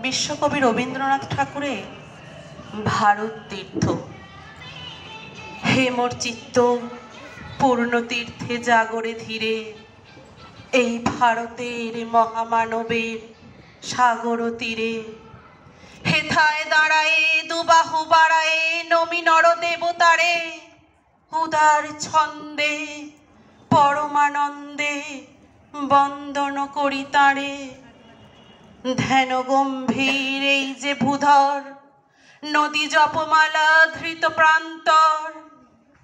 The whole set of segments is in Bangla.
বিশ্বকবি রবীন্দ্রনাথ ঠাকুরের ভারত তীর্থ। হে মোর চিত্ত পূর্ণ তীর্থে জাগরে ধীরে, এই ভারতের মহামানবের সাগর তীরে। হেথায় দাঁড়ায়ে দুবাহু বাড়ায়ে নমি নর দেবতারে, উদার ছন্দে পরমানন্দে বন্দন করি তারে। ধ্যান গম্ভীর এই যে ভূধর, নদী জপমালা ধৃত প্রান্তর।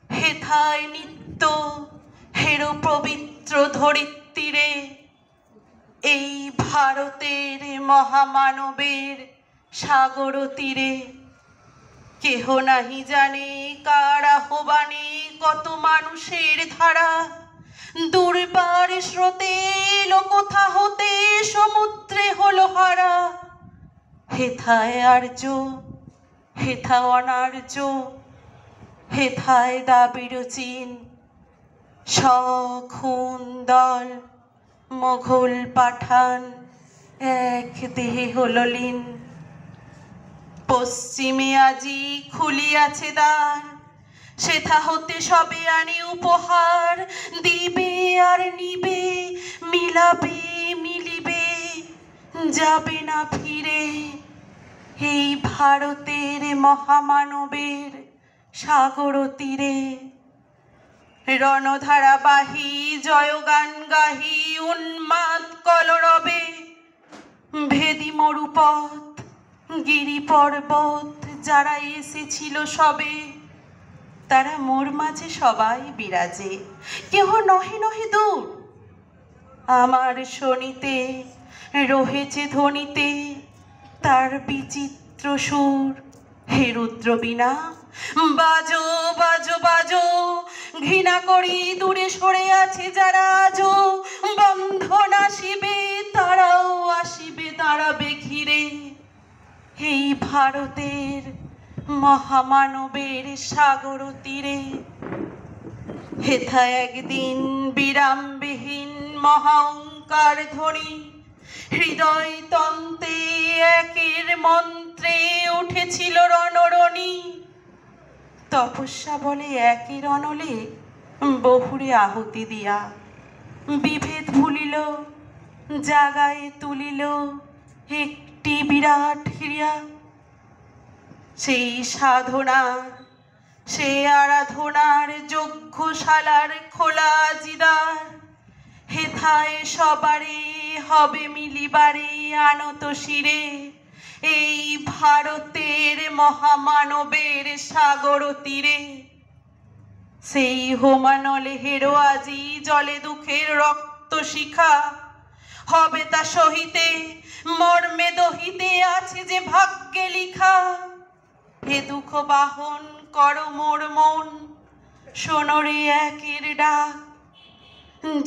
হেথায় নিত্য হেরো পবিত্র ধরিত্রীরে, এই ভারতের মহামানবের সাগর তীরে। কেহ নাহি জানে কার আহ্বানে কত মানুষের ধারা, দুর্বার স্রোতে লোকথা হতে সমুদ্রে হলো হারা। হেথায় আর্য হেথা অনার্য, হেথায় দাবির চিন, সখুন দল মোঘল পাঠান এক দেহে হলো লীন। পশ্চিমে আজি খুলিয়াছে দ্বার, সেথা হতে সবে আনি উপহার। দিবে আর নিবে, মিলাবে মিলিবে, যাবে না ফিরে, এই ভারতের মহামানবের সাগর তীরে। রণধারা বাহি জয়গান গাহি উন্মাদ কলরবে, ভেদি মরুপথ গিরি পর্বত যারা এসেছিল সবে, তারা মোর মাঝে সবাই বিরাজে, কেহ নহে নহে দূর। আমার শনিতে রহেছে ধ্বনিতে তার বিচিত্র সুর। হে রুদ্র বীণা বাজো বাজো বাজো, ঘৃণা করি দূরে সরে আছে যারা আজো। বন্ধন আসিবে তারাও আসিবে দাঁড়াবে ঘিরে, এই ভারতের মহামানবের সাগর তীরে। হেথা একদিন বিরামবিহীন মহাঙ্কার ধ্বনি, হৃদয় তন্তে একের মন্ত্রে উঠেছিল রণরণী। তপস্যা বলে একের অনলে বহুরে আহুতি দিয়া, বিভেদ ভুলিল জাগায় তুলিল একটি বিরাট হিয়া। সেই সাধনার সে আরাধনার যজ্ঞশালার খোলা জিদার। হেথায় সবারে হবে মিলিবারে আনত শিরে, এই ভারতের মহামানবের সাগর তীরে। সেই হোমানলে হেরো আজি জলে দুঃখের রক্ত শিখা, হবে তা সহিতে মর্মে দহিতে আছে যে ভাগ্যে লিখা। হে দুঃখ বাহন কর মোর মন, শোনরে একের ডাক।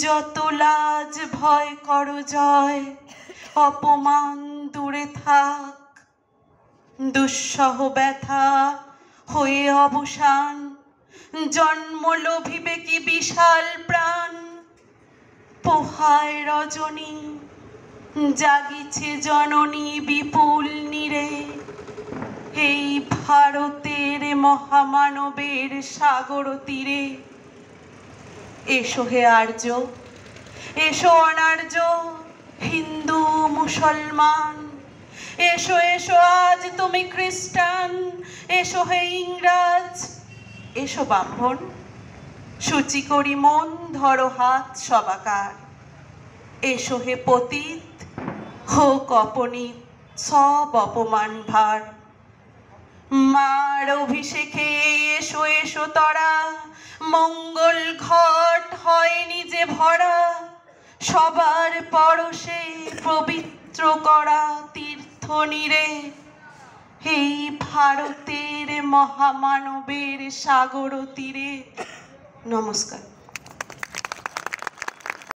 যত লাজ ভয় কর জয়, অপমান দূরে থাক। দুঃসহ ব্যথা হয়ে অবসান, জন্ম লোভিবে কি বিশাল প্রাণ। পোহায় রজনী জাগিছে জননী বিপুল নীরে, এই ভারতের মহামানবের সাগর তীরে। এসো হে আর্য, এসো অনার্য, হিন্দু মুসলমান, এসো এসো আজ তুমি খ্রিস্টান। এসো হে ইংরাজ, এসো ব্রাহ্মণ, সূচি করি মন ধরো হাত সবাকার। এসো হে পতিত, হোক অপনীত সব অপমান ভার। মার অভিষেকে এসো এসো তরা, মঙ্গল ঘট হয়নি যে ভরা। সবার পরশে পবিত্র করা তীর্থ নীরে, এই ভারতের মহামানবের সাগর তীরে। নমস্কার।